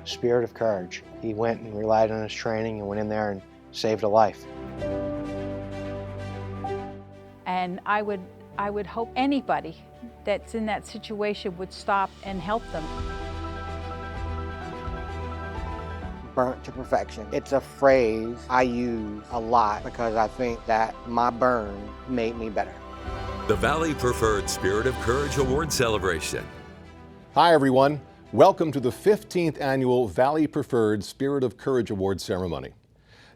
spirit of courage. He went and relied on his training and went in there and saved a life. And I would hope anybody that's in that situation would stop and help them. Burnt to perfection. It's a phrase I use a lot because I think that my burn made me better. The Valley Preferred Spirit of Courage Award Celebration. Hi everyone, welcome to the 15th annual Valley Preferred Spirit of Courage Award ceremony.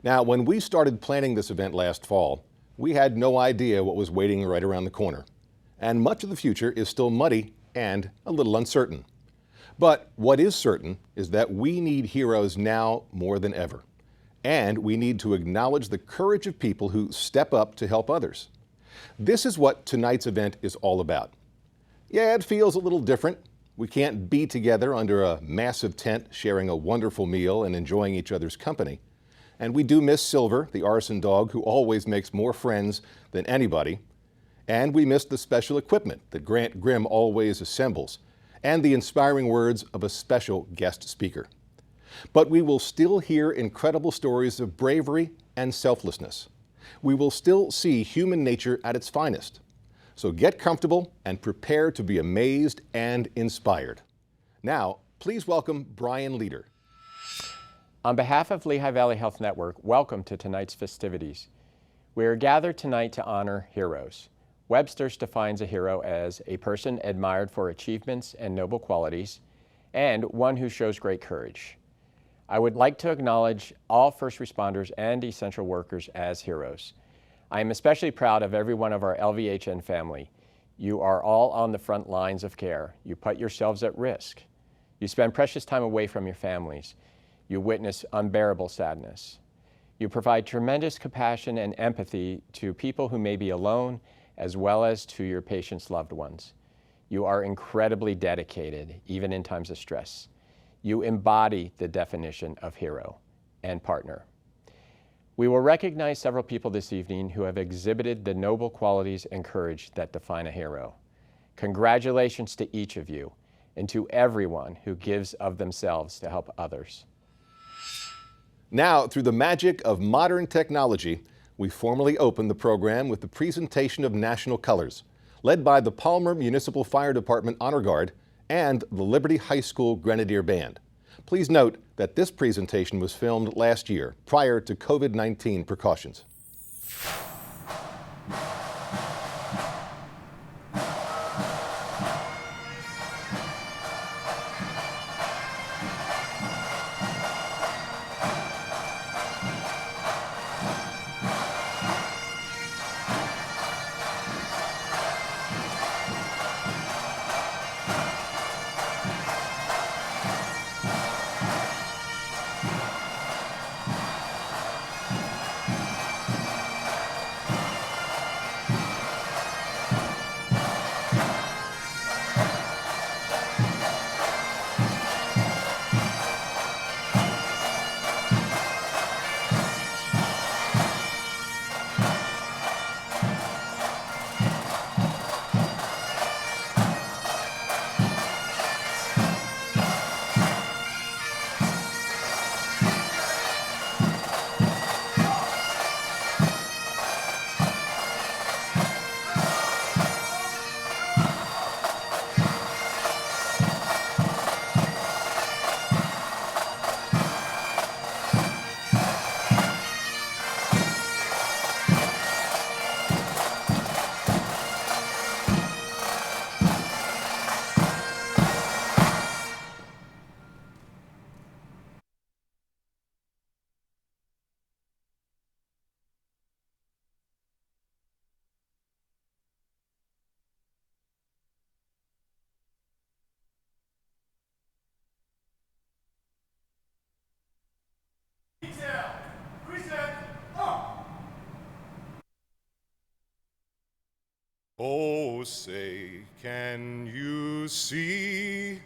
Now, when we started planning this event last fall, we had no idea what was waiting right around the corner. And much of the future is still muddy and a little uncertain. But what is certain is that we need heroes now more than ever. And we need to acknowledge the courage of people who step up to help others. This is what tonight's event is all about. Yeah, it feels a little different. We can't be together under a massive tent sharing a wonderful meal and enjoying each other's company. And we do miss Silver, the arson dog, who always makes more friends than anybody. And we miss the special equipment that Grant Grimm always assembles, and the inspiring words of a special guest speaker. But we will still hear incredible stories of bravery and selflessness. We will still see human nature at its finest. So get comfortable and prepare to be amazed and inspired. Now, please welcome Brian Leader. On behalf of Lehigh Valley Health Network, welcome to tonight's festivities. We are gathered tonight to honor heroes. Webster's defines a hero as a person admired for achievements and noble qualities, and one who shows great courage. I would like to acknowledge all first responders and essential workers as heroes. I am especially proud of every one of our LVHN family. You are all on the front lines of care. You put yourselves at risk. You spend precious time away from your families. You witness unbearable sadness. You provide tremendous compassion and empathy to people who may be alone, as well as to your patients' loved ones. You are incredibly dedicated, even in times of stress. You embody the definition of hero and partner. We will recognize several people this evening who have exhibited the noble qualities and courage that define a hero. Congratulations to each of you and to everyone who gives of themselves to help others. Now, through the magic of modern technology, we formally open the program with the presentation of national colors, led by the Palmer Municipal Fire Department Honor Guard and the Liberty High School Grenadier Band. Please note that this presentation was filmed last year, prior to COVID-19 precautions. Oh, say, can you see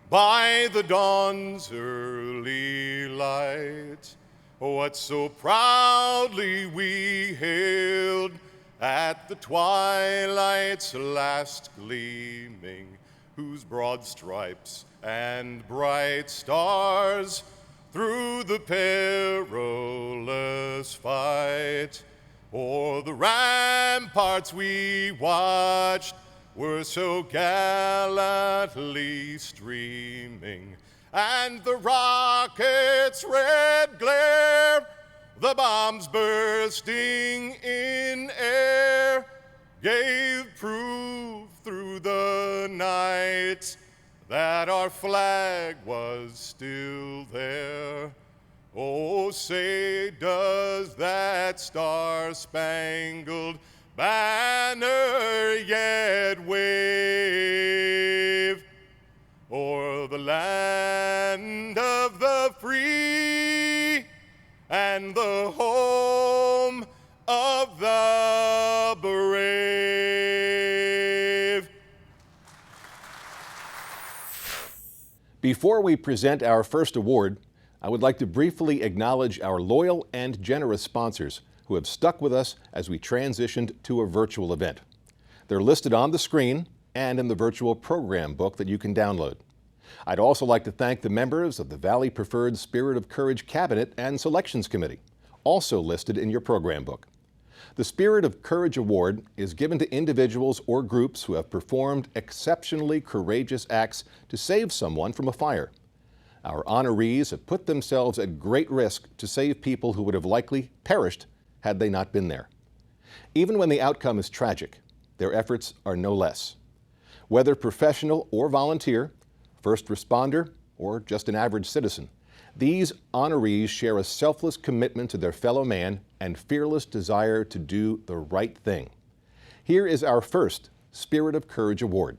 by the dawn's early light what so proudly we hailed at the twilight's last gleaming whose broad stripes and bright stars through the perilous fight o'er the ramparts we watched were so gallantly streaming, and the rocket's red glare, the bombs bursting in air, gave proof through the night that our flag was still there. Oh, say does that star-spangled banner yet wave o'er the land of the free and the home of the brave. Before we present our first award, I would like to briefly acknowledge our loyal and generous sponsors who have stuck with us as we transitioned to a virtual event. They're listed on the screen and in the virtual program book that you can download. I'd also like to thank the members of the Valley Preferred Spirit of Courage Cabinet and Selections Committee, also listed in your program book. The Spirit of Courage Award is given to individuals or groups who have performed exceptionally courageous acts to save someone from a fire. Our honorees have put themselves at great risk to save people who would have likely perished had they not been there. Even when the outcome is tragic, their efforts are no less. Whether professional or volunteer, first responder, or just an average citizen, these honorees share a selfless commitment to their fellow man and fearless desire to do the right thing. Here is our first Spirit of Courage Award.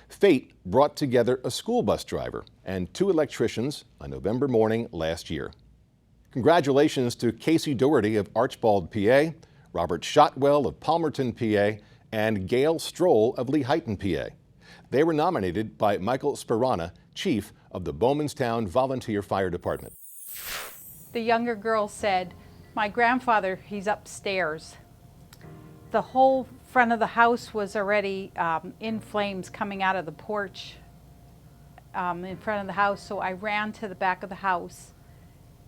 Fate brought together a school bus driver and 2 electricians on November morning last year. Congratulations to Casey Doherty of Archbald, PA, Robert Shotwell of Palmerton, PA, and Gail Stroll of Lehighton, PA. They were nominated by Michael Sperana, chief of the Bowmanstown Volunteer Fire Department. The younger girl said, "My grandfather, he's upstairs." The whole front of the house was already in flames coming out of the porch in front of the house, so I ran to the back of the house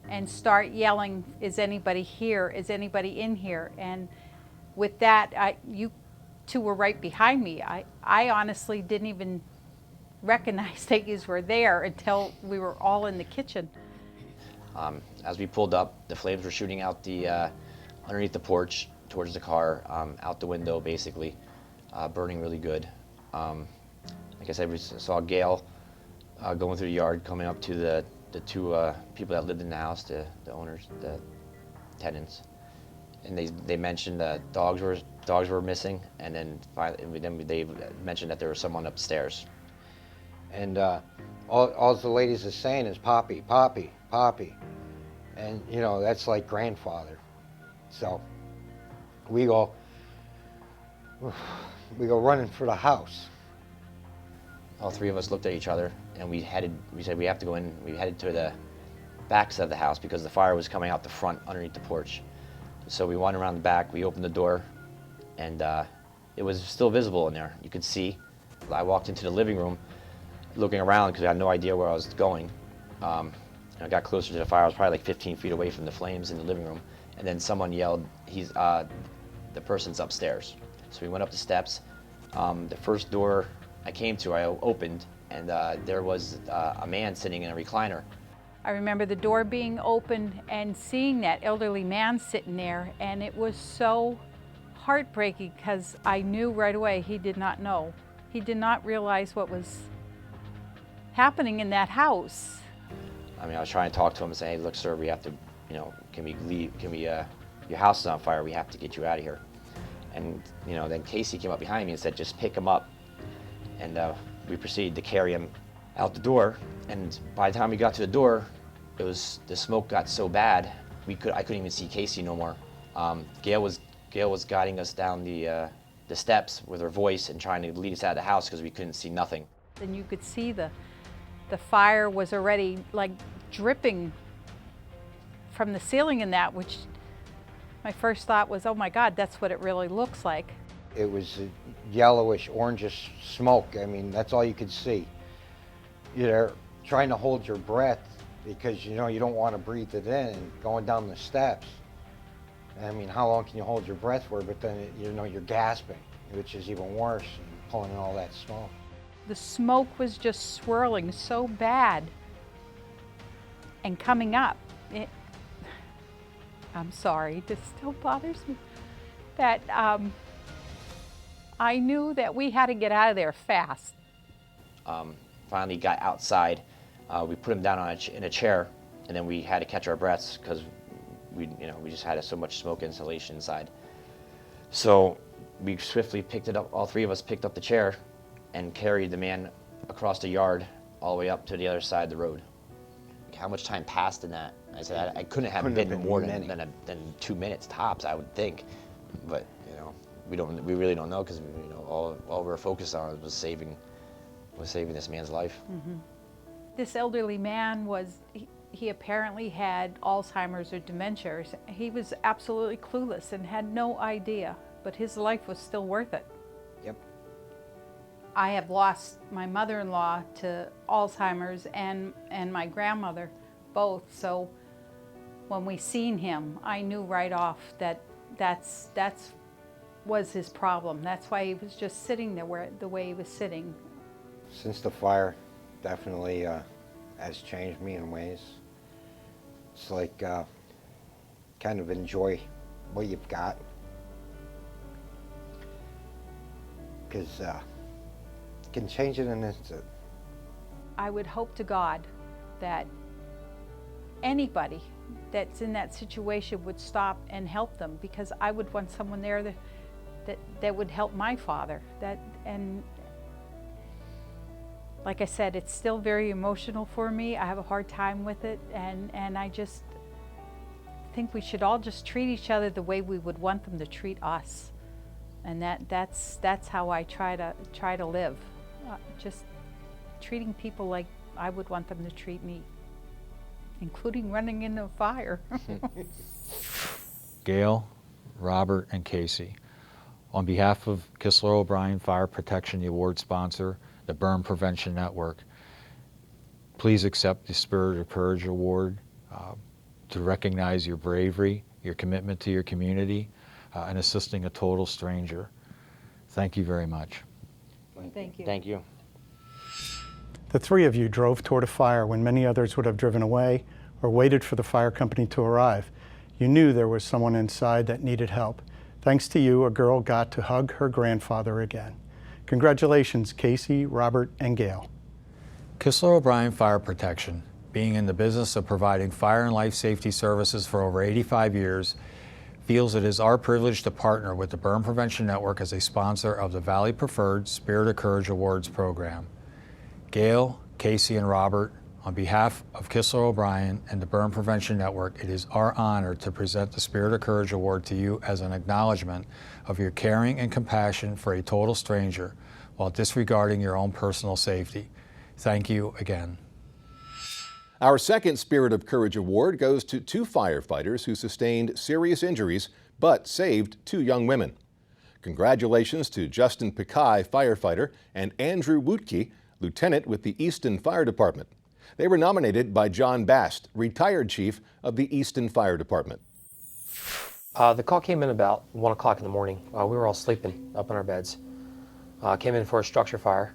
and start yelling, "Is anybody here? Is anybody in here?" And with that, you two were right behind me. I honestly didn't even recognize that you were there until we were all in the kitchen. As we pulled up, the flames were shooting out the underneath the porch towards the car, out the window basically, burning really good. Like I said, we saw Gail going through the yard, coming up to the 2 people that lived in the house, the owners, the tenants, and they mentioned dogs were missing, and then they mentioned that there was someone upstairs. And all the ladies are saying is Poppy, Poppy, Poppy. And, you know, that's like grandfather. So we go running for the house. All 3 of us looked at each other, and we said we have to go in. We headed to the back side of the house because the fire was coming out the front underneath the porch. So we went around the back, we opened the door, and it was still visible in there. You could see. I walked into the living room looking around because I had no idea where I was going. And I got closer to the fire. I was probably like 15 feet away from the flames in the living room. And then someone yelled, the person's upstairs. So we went up the steps. The first door I came to, I opened, and there was a man sitting in a recliner. I remember the door being open and seeing that elderly man sitting there, and it was so heartbreaking because I knew right away he did not know. He did not realize what was happening in that house. I mean, I was trying to talk to him and say, "Hey, look, sir, we have to, you know, can we leave? Can we? Your house is on fire. We have to get you out of here." And you know, then Casey came up behind me and said, "Just pick him up." And we proceeded to carry him out the door. And by the time we got to the door, the smoke got so bad I couldn't even see Casey no more. Gail was guiding us down the steps with her voice and trying to lead us out of the house because we couldn't see nothing. And you could see the fire was already like dripping from the ceiling in that, which my first thought was, oh my God, that's what it really looks like. it was a yellowish, orangish smoke. I mean, that's all you could see. You're trying to hold your breath because you know you don't want to breathe it in and going down the steps. I mean, how long can you hold your breath for? But then, you know, you're gasping, which is even worse, and pulling in all that smoke. The smoke was just swirling so bad and coming up. I'm sorry, this still bothers me. That I knew that we had to get out of there fast. Finally got outside. We put him down on in a chair, and then we had to catch our breaths because we just had so much smoke insulation inside. So we swiftly picked it up. All three of us picked up the chair and carried the man across the yard all the way up to the other side of the road. How much time passed in that? I said I couldn't have been more than 2 minutes tops, I would think. But you know, we really don't know because you know all we were focused on was saving this man's life. Mm-hmm. This elderly man he apparently had Alzheimer's or dementia. He was absolutely clueless and had no idea, but his life was still worth it. Yep. I have lost my mother-in-law to Alzheimer's and my grandmother, both. So when we seen him, I knew right off that that's was his problem. That's why he was just sitting there the way he was sitting. Since the fire, definitely has changed me in ways. It's like kind of enjoy what you've got, because it can change it in an instant. I would hope to God that anybody that's in that situation would stop and help them, because I would want someone there that would help my father. And like I said, it's still very emotional for me. I have a hard time with it, and I just think we should all just treat each other the way we would want them to treat us. And that's how I try to live. Just treating people like I would want them to treat me, including running into a fire. Gail, Robert, and Casey, on behalf of Kistler O'Brien Fire Protection, the award sponsor, the Burn Prevention Network, please accept the Spirit of Courage Award to recognize your bravery, your commitment to your community, and assisting a total stranger. Thank you very much. Thank you. Thank you. The three of you drove toward a fire when many others would have driven away or waited for the fire company to arrive. You knew there was someone inside that needed help. Thanks to you, a girl got to hug her grandfather again. Congratulations, Casey, Robert, and Gail. Kistler O'Brien Fire Protection, being in the business of providing fire and life safety services for over 85 years, feels it is our privilege to partner with the Burn Prevention Network as a sponsor of the Valley Preferred Spirit of Courage Awards program. Gail, Casey, and Robert, on behalf of Kistler O'Brien and the Burn Prevention Network, it is our honor to present the Spirit of Courage Award to you as an acknowledgement of your caring and compassion for a total stranger while disregarding your own personal safety. Thank you again. Our second Spirit of Courage Award goes to two firefighters who sustained serious injuries but saved two young women. Congratulations to Justin Pikai, firefighter, and Andrew Wootke, lieutenant with the Easton Fire Department. They were nominated by John Bast, retired chief of the Easton Fire Department. The call came in about 1 o'clock in the morning. We were all sleeping up in our beds. Came in for a structure fire.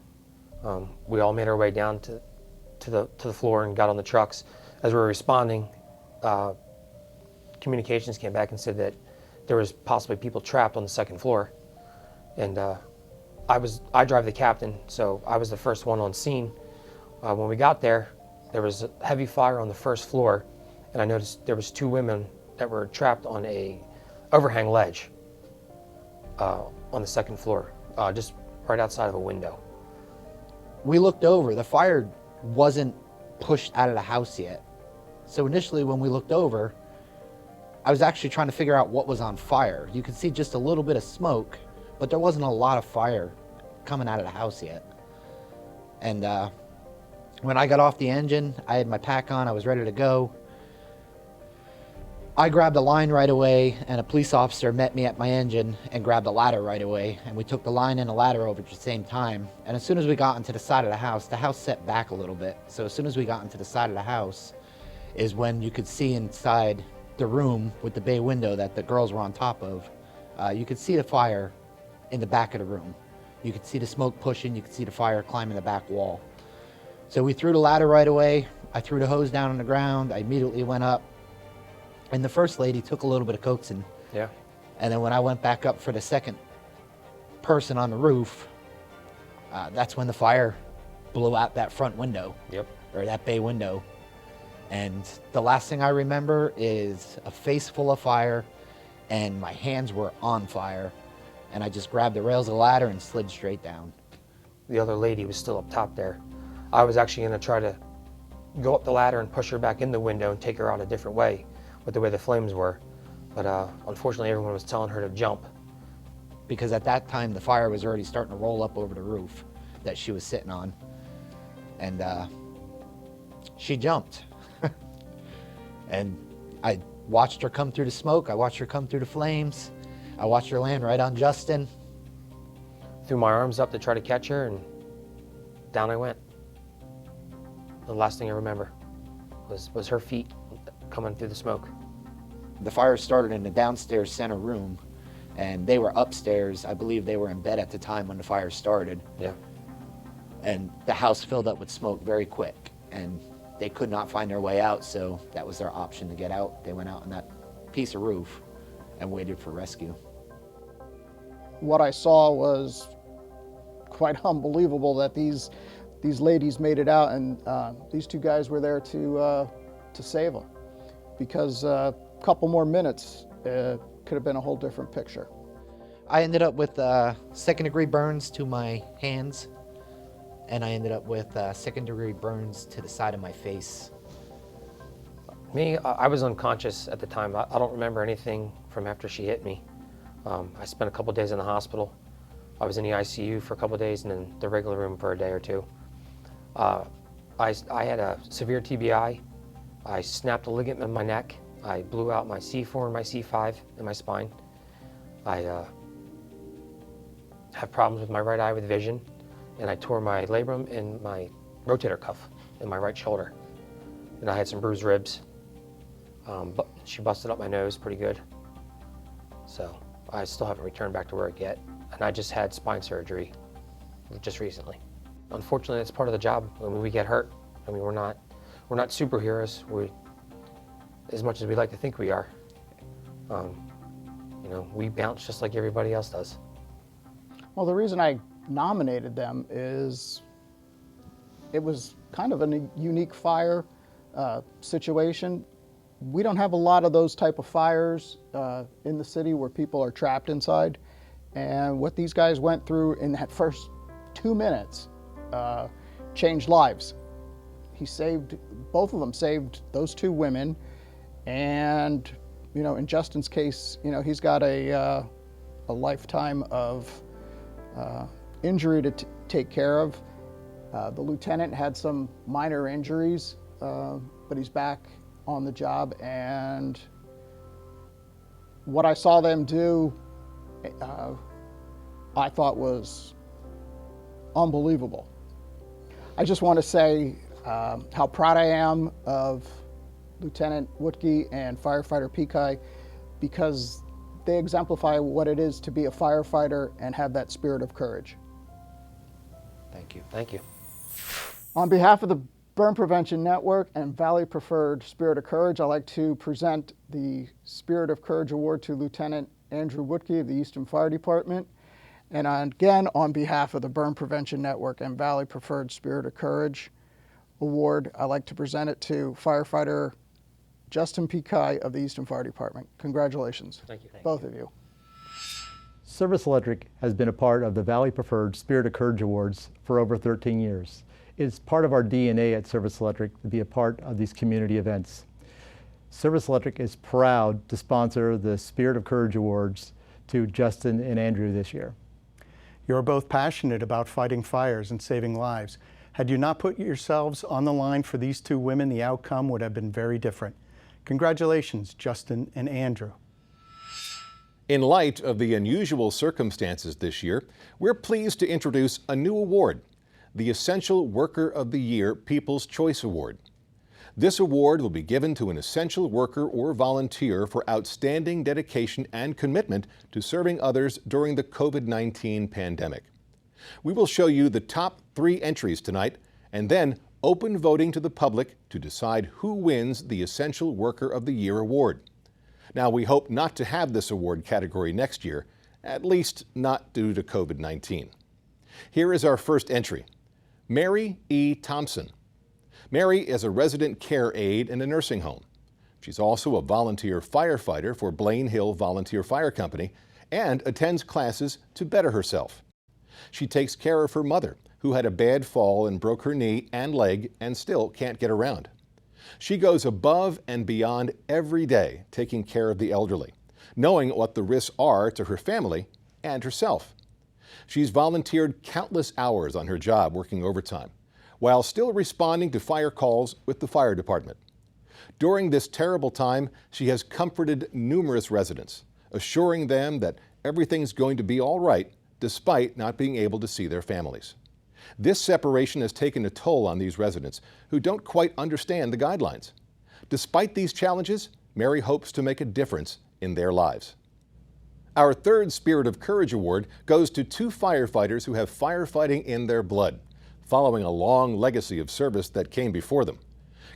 We all made our way down to the floor and got on the trucks. As we were responding, communications came back and said that there was possibly people trapped on the second floor. And I drive the captain, so I was the first one on scene. When we got there was a heavy fire on the first floor, and I noticed there was two women that were trapped on a overhang ledge on the second floor, just right outside of a window. We looked over. The fire wasn't pushed out of the house yet. So initially when we looked over, I was actually trying to figure out what was on fire. You could see just a little bit of smoke, but there wasn't a lot of fire coming out of the house yet. And when I got off the engine, I had my pack on, I was ready to go. I grabbed a line right away, and a police officer met me at my engine and grabbed a ladder right away, and we took the line and the ladder over at the same time. And as soon as we got into the side of the house set back a little bit. So as soon as we got into the side of the house is when you could see inside the room with the bay window that the girls were on top of. You could see the fire in the back of the room. You could see the smoke pushing, you could see the fire climbing the back wall. So we threw the ladder right away. I threw the hose down on the ground. I immediately went up. And the first lady took a little bit of coaxing. Yeah. And then when I went back up for the second person on the roof, that's when the fire blew out that front window. Yep. Or that bay window. And the last thing I remember is a face full of fire and my hands were on fire. And I just grabbed the rails of the ladder and slid straight down. The other lady was still up top there. I was actually gonna try to go up the ladder and push her back in the window and take her out a different way with the way the flames were. But unfortunately, everyone was telling her to jump. Because at that time, the fire was already starting to roll up over the roof that she was sitting on. And she jumped. And I watched her come through the smoke. I watched her come through the flames. I watched her land right on Justin. Threw my arms up to try to catch her, and down I went. The last thing I remember was her feet coming through the smoke. The fire started in the downstairs center room, and they were upstairs. I believe they were in bed at the time when the fire started. Yeah. And the house filled up with smoke very quick, and they could not find their way out, so that was their option to get out. They went out on that piece of roof and waited for rescue. What I saw was quite unbelievable that these ladies made it out, and these two guys were there to save them. Because a couple more minutes could have been a whole different picture. I ended up with second-degree burns to my hands, and I ended up with second-degree burns to the side of my face. Me, I was unconscious at the time. I don't remember anything from after she hit me. I spent a couple days in the hospital. I was in the ICU for a couple days and in the regular room for a day or two. I had a severe TBI. I snapped a ligament in my neck. I blew out my C4 and my C5 in my spine. I have problems with my right eye with vision, and I tore my labrum and my rotator cuff in my right shoulder. And I had some bruised ribs. But she busted up my nose pretty good. So I still haven't returned back to work yet. And I just had spine surgery just recently. Unfortunately, it's part of the job when we get hurt. I mean, we're not superheroes. As much as we like to think we are, you know, we bounce just like everybody else does. Well, the reason I nominated them is it was kind of a unique fire situation. We don't have a lot of those type of fires in the city where people are trapped inside. And what these guys went through in that first 2 minutes changed lives. Both of them saved those two women. And, you know, in Justin's case, you know, he's got a lifetime of injury to take care of. The lieutenant had some minor injuries, but he's back on the job. And what I saw them do, I thought was unbelievable. I just want to say how proud I am of Lieutenant Woodke and Firefighter Pekai, because they exemplify what it is to be a firefighter and have that spirit of courage. Thank you. Thank you. On behalf of the Burn Prevention Network and Valley Preferred Spirit of Courage, I'd like to present the Spirit of Courage Award to Lieutenant Andrew Woodke of the Easton Fire Department. And again, on behalf of the Burn Prevention Network and Valley Preferred Spirit of Courage Award, I'd like to present it to Firefighter Justin Pekai of the Easton Fire Department. Congratulations. Thank you. Both of you. Service Electric has been a part of the Valley Preferred Spirit of Courage Awards for over 13 years. It's part of our DNA at Service Electric to be a part of these community events. Service Electric is proud to sponsor the Spirit of Courage Awards to Justin and Andrew this year. You're both passionate about fighting fires and saving lives. Had you not put yourselves on the line for these two women, the outcome would have been very different. Congratulations, Justin and Andrew. In light of the unusual circumstances this year, we're pleased to introduce a new award, the Essential Worker of the Year People's Choice Award. This award will be given to an essential worker or volunteer for outstanding dedication and commitment to serving others during the COVID-19 pandemic. We will show you the top 3 entries tonight and then open voting to the public to decide who wins the Essential Worker of the Year award. Now, we hope not to have this award category next year, at least not due to COVID-19. Here is our first entry, Mary E Thompson. Mary is a resident care aide in a nursing home. She's also a volunteer firefighter for Blaine Hill Volunteer Fire Company and attends classes to better herself. She takes care of her mother, who had a bad fall and broke her knee and leg and still can't get around. She goes above and beyond every day taking care of the elderly, knowing what the risks are to her family and herself. She's volunteered countless hours on her job working overtime, while still responding to fire calls with the fire department. During this terrible time, she has comforted numerous residents, assuring them that everything's going to be all right despite not being able to see their families. This separation has taken a toll on these residents who don't quite understand the guidelines. Despite these challenges, Mary hopes to make a difference in their lives. Our third Spirit of Courage Award goes to 2 firefighters who have firefighting in their blood, following a long legacy of service that came before them.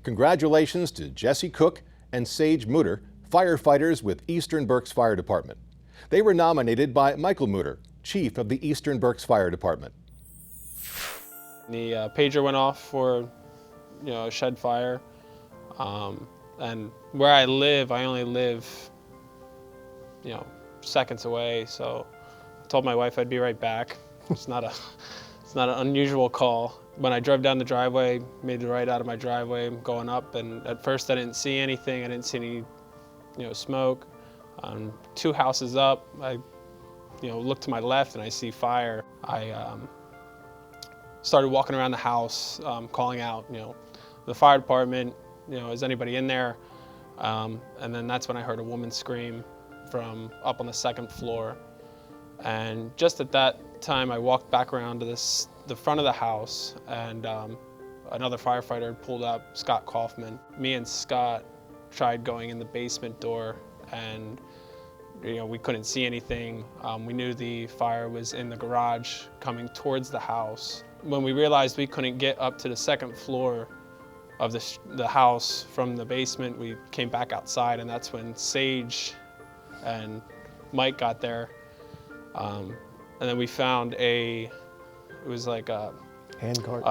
Congratulations to Jesse Cook and Sage Mutter, firefighters with Eastern Berks Fire Department. They were nominated by Michael Mutter, chief of the Eastern Berks Fire Department. The pager went off for, a shed fire, and where I live, I only live, seconds away. So I told my wife I'd be right back. It's not an unusual call. When I drove down the driveway, made the right out of my driveway, going up, and at first I didn't see anything. I didn't see any, smoke. 2 houses up, I, look to my left and I see fire. I started walking around the house, calling out, the fire department, is anybody in there? And then that's when I heard a woman scream from up on the 2nd floor. And just at that time, I walked back around to the front of the house, and another firefighter had pulled up, Scott Kaufman. Me and Scott tried going in the basement door, and we couldn't see anything. We knew the fire was in the garage coming towards the house. When we realized we couldn't get up to the 2nd floor of the house from the basement, we came back outside, and that's when Sage and Mike got there. And then we found it was like a hand cart.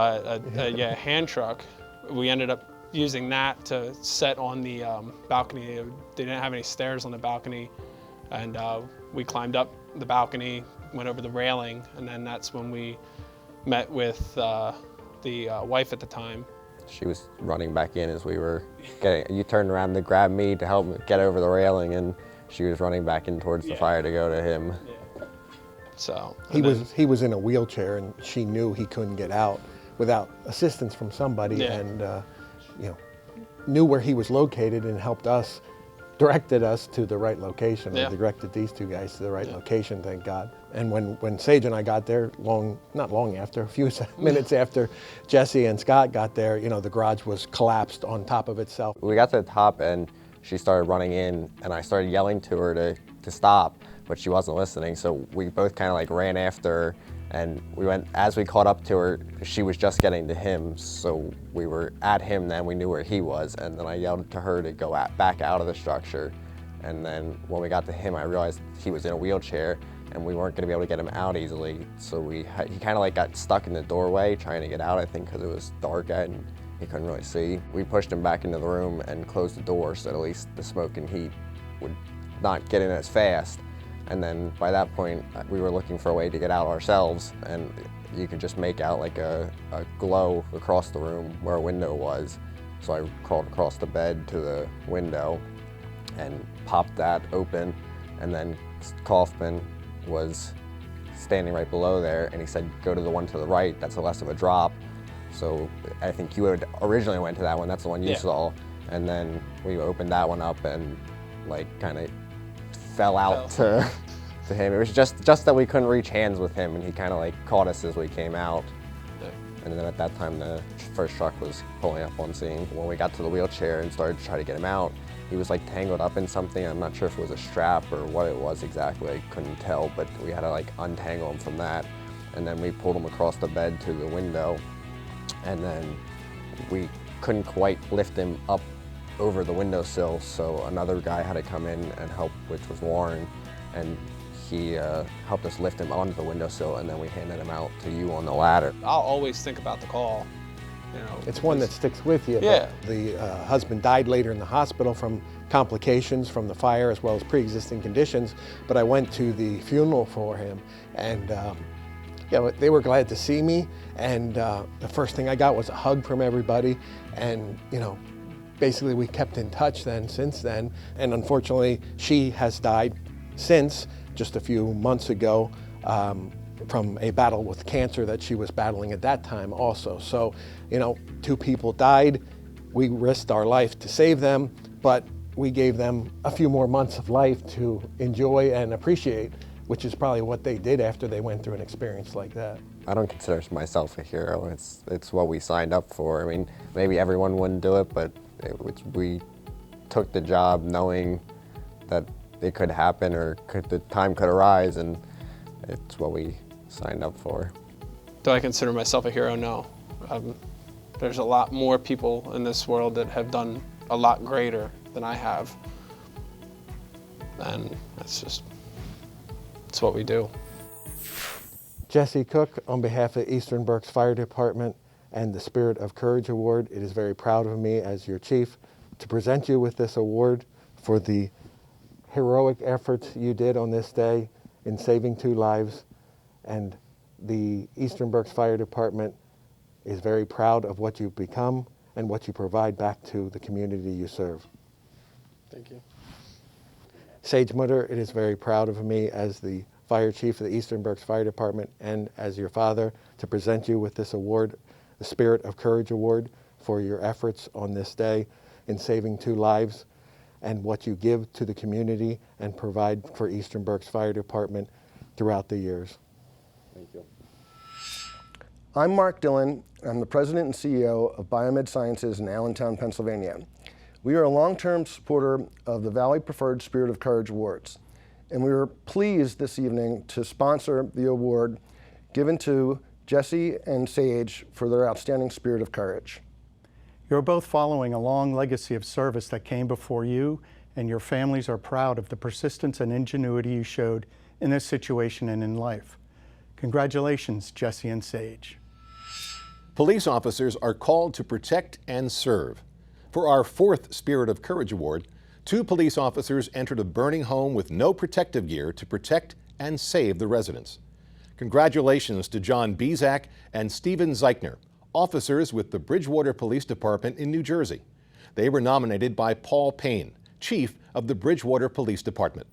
Yeah, hand truck. We ended up using that to set on the balcony. They didn't have any stairs on the balcony, and we climbed up the balcony, went over the railing, and then that's when we met with the wife at the time. She was running back in as we were you turned around to grab me to help me get over the railing, and she was running back in towards the fire to go to him. Yeah. So he was in a wheelchair, and she knew he couldn't get out without assistance from somebody, and knew where he was located and helped us, directed us to the right location, or directed these 2 guys to the right location, thank God. And when Sage and I got there, not long after, a few minutes after Jesse and Scott got there, the garage was collapsed on top of itself. We got to the top, and she started running in, and I started yelling to her to stop, but she wasn't listening, so we both kind of ran after her, and as we caught up to her, she was just getting to him, so we were at him then, we knew where he was, and then I yelled to her to go back out of the structure, and then when we got to him, I realized he was in a wheelchair, and we weren't going to be able to get him out easily, so he kind of got stuck in the doorway trying to get out, I think because it was dark and he couldn't really see. We pushed him back into the room and closed the door so that at least the smoke and heat would not get in as fast. And then by that point, we were looking for a way to get out ourselves, and you could just make out a glow across the room where a window was. So I crawled across the bed to the window and popped that open, and then Kaufman was standing right below there, and he said, go to the one to the right, that's less of a drop. So I think you had originally went to that one, that's the one you saw. and then we opened that one up and like kind of fell out to him. It was just that we couldn't reach hands with him, and he kind of like caught us as we came out. And then at that time, the first truck was pulling up on scene. When we got to the wheelchair and started to try to get him out, he was like tangled up in something. I'm not sure if it was a strap or what it was exactly. I couldn't tell, but we had to like untangle him from that. And then we pulled him across the bed to the window. And then we couldn't quite lift him up over the windowsill, so another guy had to come in and help, which was Warren. And he helped us lift him onto the windowsill, and then we handed him out to you on the ladder. I'll always think about the call. You know, it's one that sticks with you. Yeah. The husband died later in the hospital from complications from the fire as well as pre-existing conditions, but I went to the funeral for him, and they were glad to see me, and the first thing I got was a hug from everybody, and basically we kept in touch since then, and unfortunately she has died since, just a few months ago, from a battle with cancer that she was battling at that time also. So, 2 people died. We risked our life to save them, but we gave them a few more months of life to enjoy and appreciate, which is probably what they did after they went through an experience like that. I don't consider myself a hero. It's what we signed up for. I mean, maybe everyone wouldn't do it, but we took the job knowing that it could happen or the time could arise, and it's what we signed up for. Do I consider myself a hero? No. There's a lot more people in this world that have done a lot greater than I have, and it's what we do. Jesse Cook, on behalf of Eastern Berks Fire Department and the Spirit of Courage Award, it is very proud of me as your chief to present you with this award for the heroic efforts you did on this day in saving 2 lives, and the Eastern Berks Fire Department is very proud of what you've become and what you provide back to the community you serve. Thank you. Sage Mutter, it is very proud of me as the fire chief of the Eastern Berks Fire Department and as your father to present you with this award, the Spirit of Courage Award, for your efforts on this day in saving 2 lives and what you give to the community and provide for Eastern Berks Fire Department throughout the years. Thank you. I'm Mark Dillon. I'm the president and CEO of Biomed Sciences in Allentown, Pennsylvania. We are a long-term supporter of the Valley Preferred Spirit of Courage Awards, and we are pleased this evening to sponsor the award given to Jesse and Sage for their outstanding spirit of courage. You're both following a long legacy of service that came before you, and your families are proud of the persistence and ingenuity you showed in this situation and in life. Congratulations, Jesse and Sage. Police officers are called to protect and serve. For our 4th Spirit of Courage Award, 2 police officers entered a burning home with no protective gear to protect and save the residents. Congratulations to John Bezak and Stephen Zeichner, officers with the Bridgewater Police Department in New Jersey. They were nominated by Paul Payne, chief of the Bridgewater Police Department.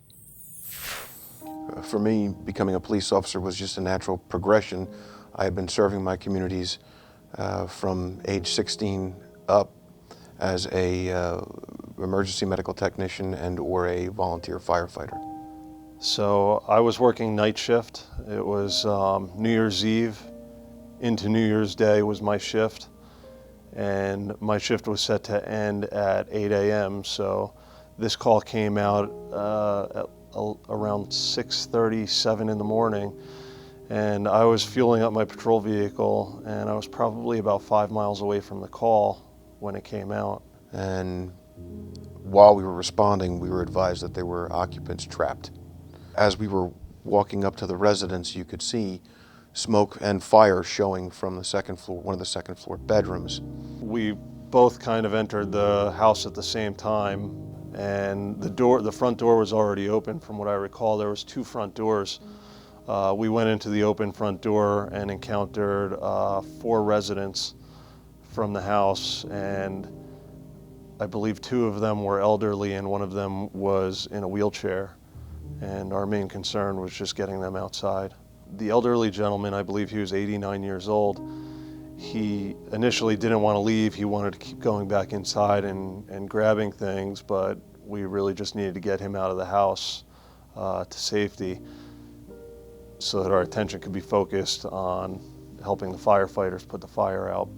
For me, becoming a police officer was just a natural progression. I had been serving my communities from age 16 up as a emergency medical technician and or a volunteer firefighter. So I was working night shift. It was New Year's Eve into New Year's Day was my shift, and my shift was set to end at 8 a.m. So this call came out at around 6:30, 7 in the morning, and I was fueling up my patrol vehicle, and I was probably about 5 miles away from the call when it came out. And while we were responding, we were advised that there were occupants trapped. As we were walking up to the residence, you could see smoke and fire showing from the second floor, one of the second floor bedrooms. We both kind of entered the house at the same time, and the front door was already open. From what I recall, there was 2 front doors. We went into the open front door and encountered 4 residents from the house, and I believe 2 of them were elderly and one of them was in a wheelchair, and our main concern was just getting them outside. The elderly gentleman, I believe he was 89 years old, He initially didn't want to leave. He wanted to keep going back inside and grabbing things, but we really just needed to get him out of the house to safety so that our attention could be focused on helping the firefighters put the fire out.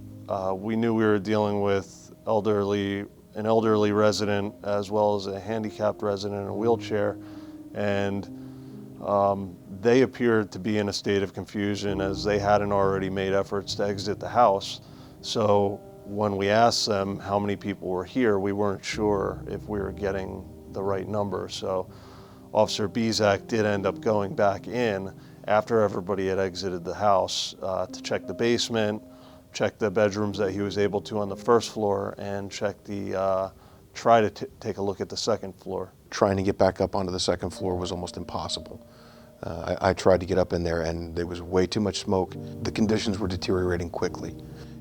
We knew we were dealing with an elderly resident as well as a handicapped resident in a wheelchair, and they appeared to be in a state of confusion as they hadn't already made efforts to exit the house. So when we asked them how many people were here, we weren't sure if we were getting the right number. So Officer Bizak did end up going back in after everybody had exited the house to check the basement, check the bedrooms that he was able to on the first floor, and check try to take a look at the second floor. Trying to get back up onto the second floor was almost impossible. I tried to get up in there and there was way too much smoke. The conditions were deteriorating quickly.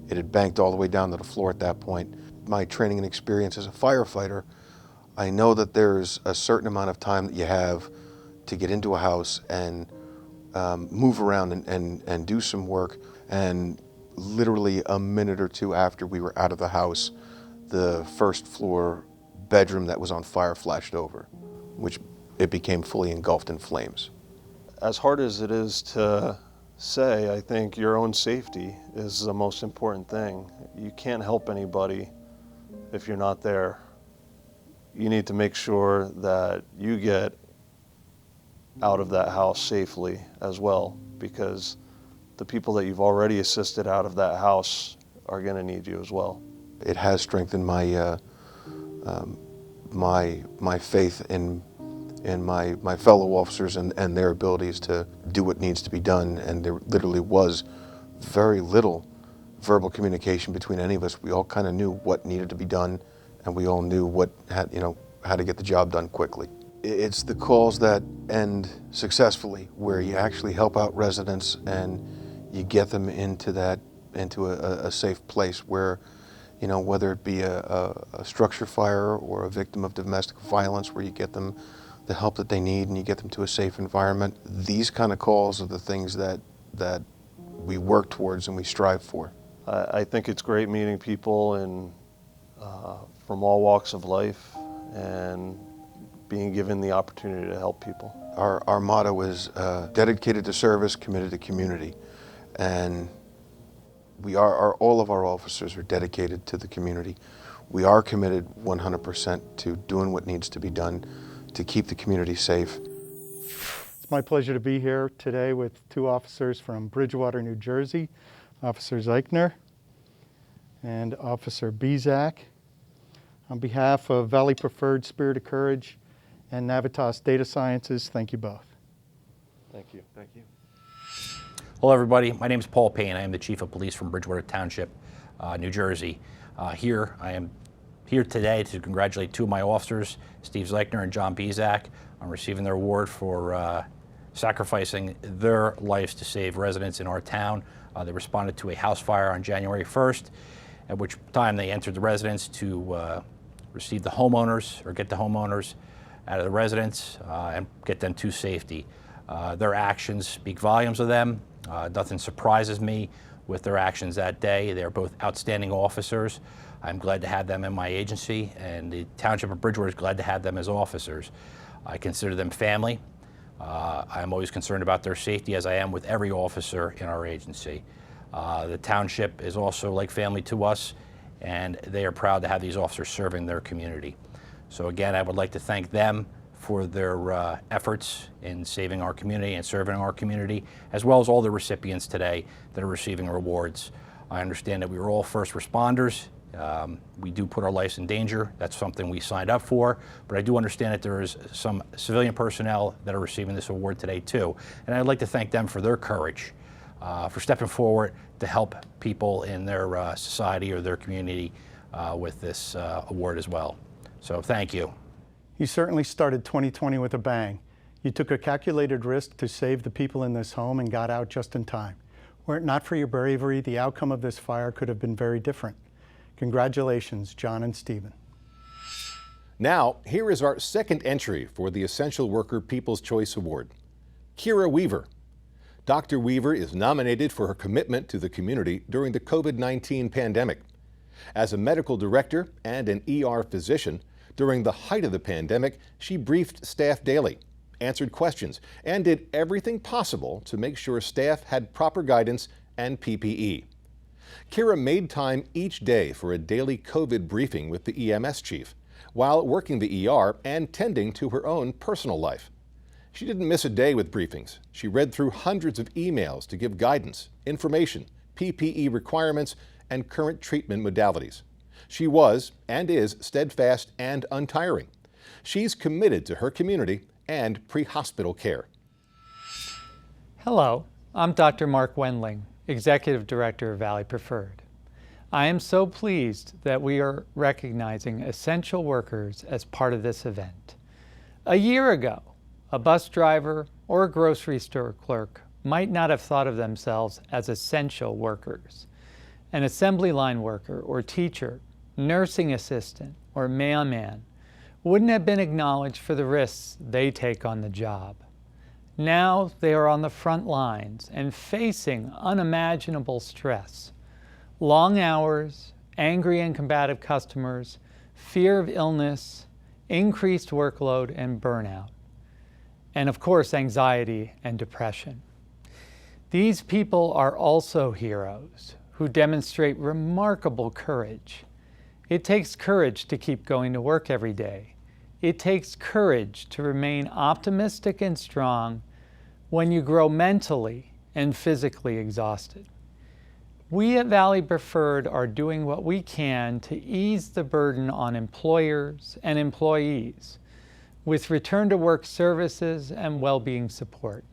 It had banked all the way down to the floor at that point. My training and experience as a firefighter, I know that there's a certain amount of time that you have to get into a house and move around and do some work. And literally a minute or two after we were out of the house, the first floor bedroom that was on fire flashed over, which it became fully engulfed in flames. As hard as it is to say, I think your own safety is the most important thing. You can't help anybody if you're not there. You need to make sure that you get out of that house safely as well, because the people that you've already assisted out of that house are going to need you as well. It has strengthened my my faith in my fellow officers and their abilities to do what needs to be done. And there literally was very little verbal communication between any of us. We all kind of knew what needed to be done, and we all knew how to get the job done quickly. It's the calls that end successfully, where you actually help out residents and you get them into a safe place where, whether it be a structure fire or a victim of domestic violence, where you get them the help that they need and you get them to a safe environment. These kind of calls are the things that we work towards and we strive for. I think it's great meeting people from all walks of life and being given the opportunity to help people. Our motto is dedicated to service, committed to community. And all of our officers are dedicated to the community. We are committed 100% to doing what needs to be done to keep the community safe. It's my pleasure to be here today with two officers from Bridgewater, New Jersey, Officer Zeichner and Officer Bizak. On behalf of Valley Preferred Spirit of Courage and Navitas Data Sciences, thank you both. Thank you. Thank you. Hello, everybody. My name is Paul Payne. I am the Chief of Police from Bridgewater Township, New Jersey. I am here today to congratulate two of my officers, Steve Zeichner and John Bizak, on receiving their award for sacrificing their lives to save residents in our town. They responded to a house fire on January 1st, at which time they entered the residence to receive the homeowners or get the homeowners out of the residence and get them to safety. Their actions speak volumes of them. Nothing surprises me with their actions that day. They're both outstanding officers. I'm glad to have them in my agency, and the Township of Bridgewater is glad to have them as officers. I consider them family. I'm always concerned about their safety, as I am with every officer in our agency. The township is also like family to us, and they are proud to have these officers serving their community. So again, I would like to thank them for their efforts in saving our community and serving our community, as well as all the recipients today that are receiving awards. I understand that we were all first responders. We do put our lives in danger. That's something we signed up for, but I do understand that there is some civilian personnel that are receiving this award today too. And I'd like to thank them for their courage, for stepping forward to help people in their society or their community with this award as well. So thank you. You certainly started 2020 with a bang. You took a calculated risk to save the people in this home and got out just in time. Were it not for your bravery, the outcome of this fire could have been very different. Congratulations, John and Stephen. Now, here is our second entry for the Essential Worker People's Choice Award. Kira Weaver. Dr. Weaver is nominated for her commitment to the community during the COVID-19 pandemic. As a medical director and an ER physician, during the height of the pandemic, she briefed staff daily, answered questions, and did everything possible to make sure staff had proper guidance and PPE. Kira made time each day for a daily COVID briefing with the EMS chief, while working the ER and tending to her own personal life. She didn't miss a day with briefings. She read through hundreds of emails to give guidance, information, PPE requirements, and current treatment modalities. She was and is steadfast and untiring. She's committed to her community and pre-hospital care. Hello, I'm Dr. Mark Wendling, Executive Director of Valley Preferred. I am so pleased that we are recognizing essential workers as part of this event. A year ago, a bus driver or a grocery store clerk might not have thought of themselves as essential workers. An assembly line worker or teacher, nursing assistant, or mailman wouldn't have been acknowledged for the risks they take on the job. Now they are on the front lines and facing unimaginable stress. Long hours, angry and combative customers, fear of illness, increased workload and burnout, and of course anxiety and depression. These people are also heroes who demonstrate remarkable courage. It takes courage to keep going to work every day. It takes courage to remain optimistic and strong when you grow mentally and physically exhausted. We at Valley Preferred are doing what we can to ease the burden on employers and employees with return to work services and well-being support.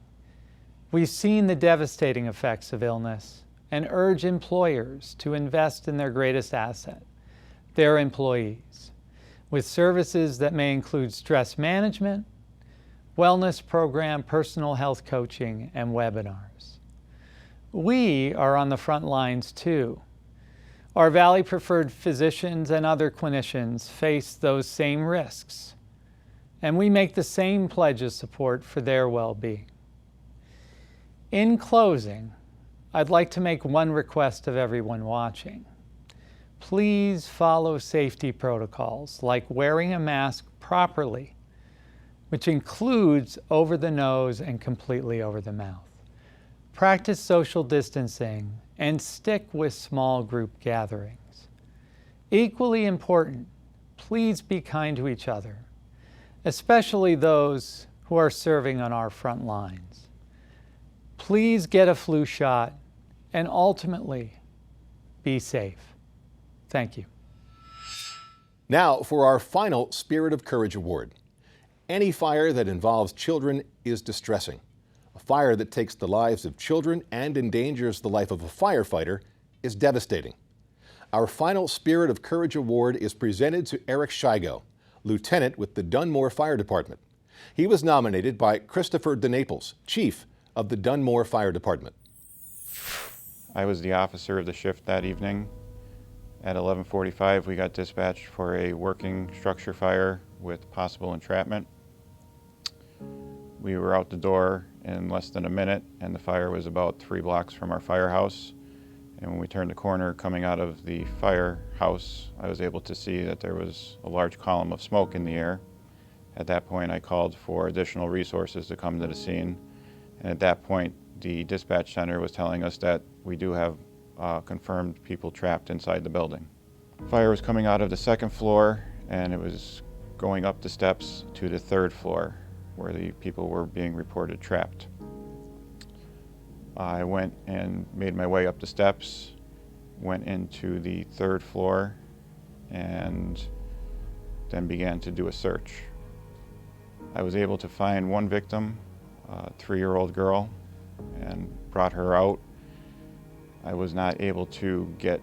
We've seen the devastating effects of illness and urge employers to invest in their greatest asset, their employees, with services that may include stress management, wellness program, personal health coaching, and webinars. We are on the front lines too. Our Valley Preferred physicians and other clinicians face those same risks, and we make the same pledge of support for their well-being. In closing, I'd like to make one request of everyone watching. Please follow safety protocols like wearing a mask properly, which includes over the nose and completely over the mouth. Practice social distancing and stick with small group gatherings. Equally important, please be kind to each other, especially those who are serving on our front lines. Please get a flu shot and ultimately be safe. Thank you. Now for our final Spirit of Courage Award. Any fire that involves children is distressing. A fire that takes the lives of children and endangers the life of a firefighter is devastating. Our final Spirit of Courage Award is presented to Eric Shigo, Lieutenant with the Dunmore Fire Department. He was nominated by Christopher DeNaples, Chief of the Dunmore Fire Department. I was the officer of the shift that evening. At 11:45, we got dispatched for a working structure fire with possible entrapment. We were out the door in less than a minute, and the fire was about 3 blocks from our firehouse. And when we turned the corner coming out of the firehouse, I was able to see that there was a large column of smoke in the air. At that point, I called for additional resources to come to the scene. And at that point, the dispatch center was telling us that we do have confirmed people trapped inside the building. Fire was coming out of the 2nd floor, and it was going up the steps to the 3rd floor, where the people were being reported trapped. I went and made my way up the steps, went into the 3rd floor, and then began to do a search. I was able to find one victim, a 3-year-old girl, and brought her out. I was not able to get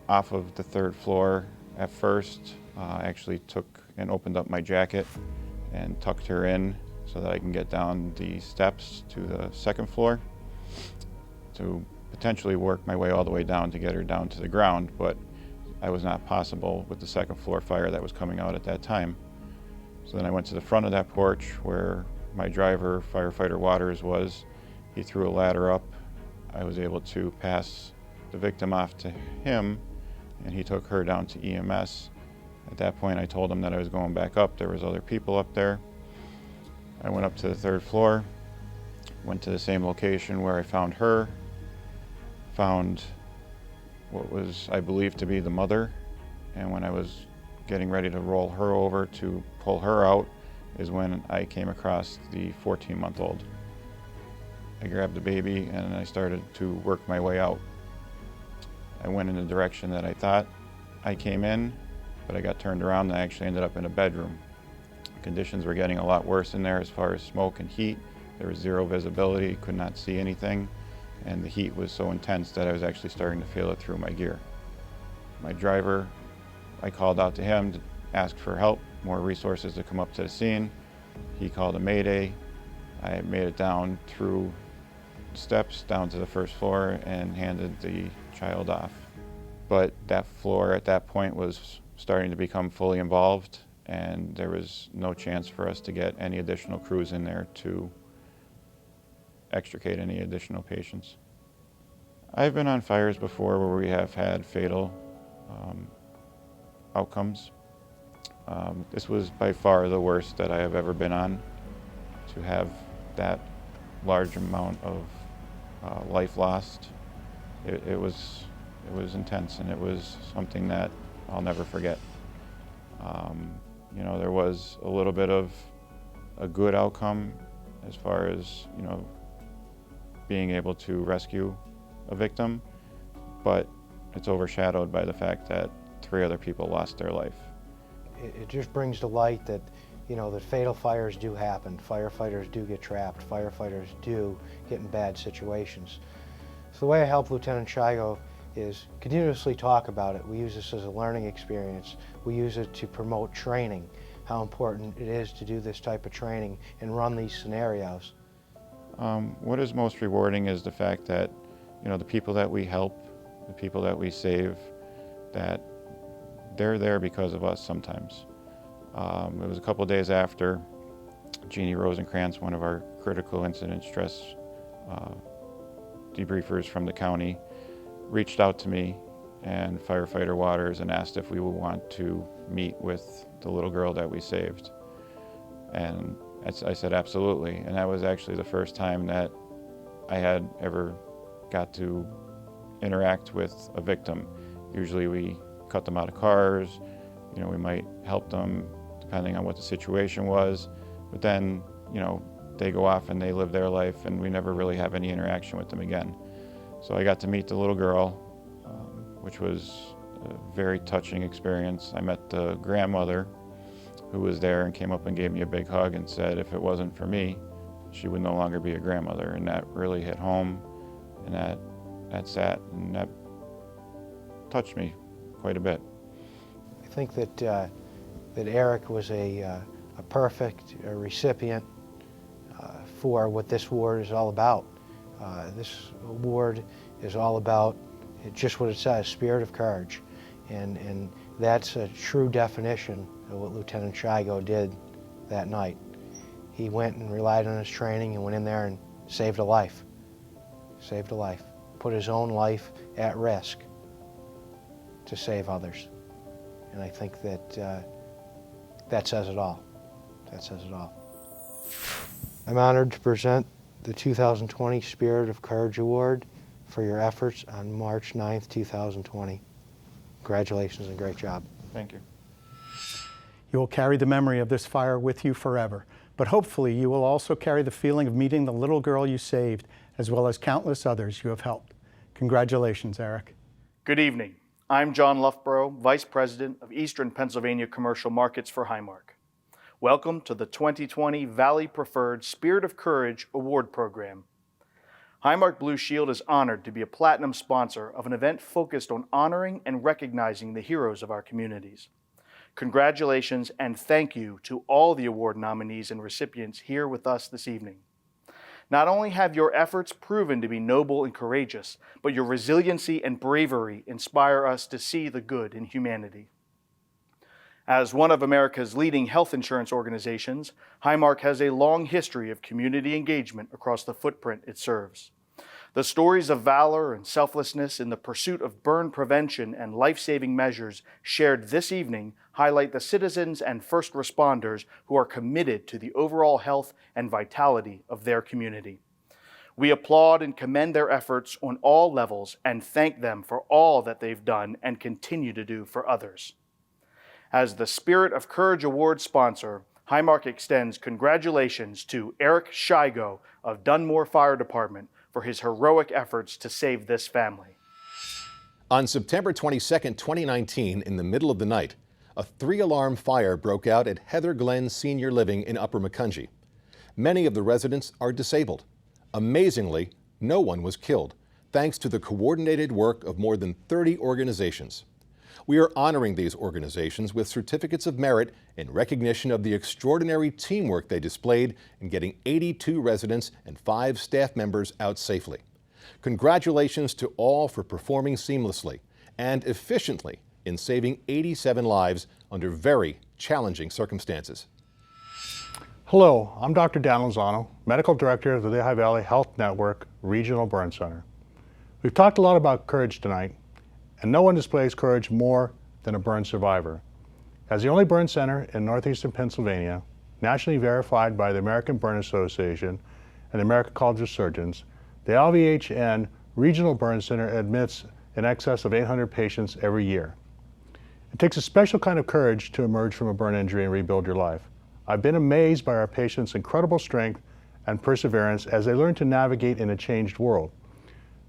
off of the 3rd floor at first. I actually took and opened up my jacket and tucked her in so that I can get down the steps to the 2nd floor to potentially work my way all the way down to get her down to the ground, but that was not possible with the 2nd floor fire that was coming out at that time. So then I went to the front of that porch where my driver, Firefighter Waters, was. He threw a ladder up. I was able to pass the victim off to him, and he took her down to EMS. At that point, I told him that I was going back up. There was other people up there. I went up to the 3rd floor, went to the same location where I found her, found what was, I believe, to be the mother, and when I was getting ready to roll her over to pull her out is when I came across the 14-month-old. I grabbed the baby and I started to work my way out. I went in the direction that I thought I came in, but I got turned around and I actually ended up in a bedroom. Conditions were getting a lot worse in there as far as smoke and heat. There was zero visibility, could not see anything, and the heat was so intense that I was actually starting to feel it through my gear. My driver, I called out to him to ask for help, more resources to come up to the scene. He called a mayday. I made it down through steps down to the 1st floor and handed the child off. But that floor at that point was starting to become fully involved, and there was no chance for us to get any additional crews in there to extricate any additional patients. I've been on fires before where we have had fatal outcomes. This was by far the worst that I have ever been on. To have that large amount of life lost, it was intense, and it was something that I'll never forget. You know, there was a little bit of a good outcome as far as, you know, being able to rescue a victim, but it's overshadowed by the fact that 3 other people lost their life. It just brings to light that, you know, that fatal fires do happen. Firefighters do get trapped. Firefighters do get in bad situations. So the way I help Lieutenant Shigo is continuously talk about it. We use this as a learning experience. We use it to promote training, how important it is to do this type of training and run these scenarios. What is most rewarding is the fact that, you know, the people that we help, the people that we save, that they're there because of us sometimes. It was a couple of days after Jeannie Rosenkrantz, one of our critical incident stress debriefers from the county, reached out to me and Firefighter Waters and asked if we would want to meet with the little girl that we saved. And I said absolutely, and that was actually the first time that I had ever got to interact with a victim. Usually we cut them out of cars, you know, we might help them depending on what the situation was, but then, you know, they go off and they live their life and we never really have any interaction with them again. So I got to meet the little girl, which was a very touching experience. I met the grandmother who was there and came up and gave me a big hug and said if it wasn't for me, she would no longer be a grandmother, and that really hit home, and that sat and that touched me quite a bit. I think that Eric was a perfect recipient for what this award is all about. This award is all about just what it says, spirit of courage, and that's a true definition of what Lieutenant Shigo did that night. He went and relied on his training and went in there and saved a life. Saved a life. Put his own life at risk to save others. And I think that that says it all. That says it all. I'm honored to present the 2020 Spirit of Courage Award for your efforts on March 9th, 2020. Congratulations and great job. Thank you. You will carry the memory of this fire with you forever, but hopefully you will also carry the feeling of meeting the little girl you saved, as well as countless others you have helped. Congratulations, Eric. Good evening. I'm John Loughborough, Vice President of Eastern Pennsylvania Commercial Markets for Highmark. Welcome to the 2020 Valley Preferred Spirit of Courage Award Program. Highmark Blue Shield is honored to be a platinum sponsor of an event focused on honoring and recognizing the heroes of our communities. Congratulations and thank you to all the award nominees and recipients here with us this evening. Not only have your efforts proven to be noble and courageous, but your resiliency and bravery inspire us to see the good in humanity. As one of America's leading health insurance organizations, Highmark has a long history of community engagement across the footprint it serves. The stories of valor and selflessness in the pursuit of burn prevention and life-saving measures shared this evening highlight the citizens and first responders who are committed to the overall health and vitality of their community. We applaud and commend their efforts on all levels and thank them for all that they've done and continue to do for others. As the Spirit of Courage Award sponsor, Highmark extends congratulations to Eric Shigo of Dunmore Fire Department for his heroic efforts to save this family. On September 22, 2019, in the middle of the night, a 3-alarm fire broke out at Heather Glen Senior Living in Upper Macungie. Many of the residents are disabled. Amazingly, no one was killed, thanks to the coordinated work of more than 30 organizations. We are honoring these organizations with certificates of merit in recognition of the extraordinary teamwork they displayed in getting 82 residents and 5 staff members out safely. Congratulations to all for performing seamlessly and efficiently in saving 87 lives under very challenging circumstances. Hello, I'm Dr. Dan Lozano, Medical Director of the Lehigh Valley Health Network Regional Burn Center. We've talked a lot about courage tonight, and no one displays courage more than a burn survivor. As the only burn center in northeastern Pennsylvania, nationally verified by the American Burn Association and the American College of Surgeons, the LVHN Regional Burn Center admits in excess of 800 patients every year. It takes a special kind of courage to emerge from a burn injury and rebuild your life. I've been amazed by our patients' incredible strength and perseverance as they learn to navigate in a changed world.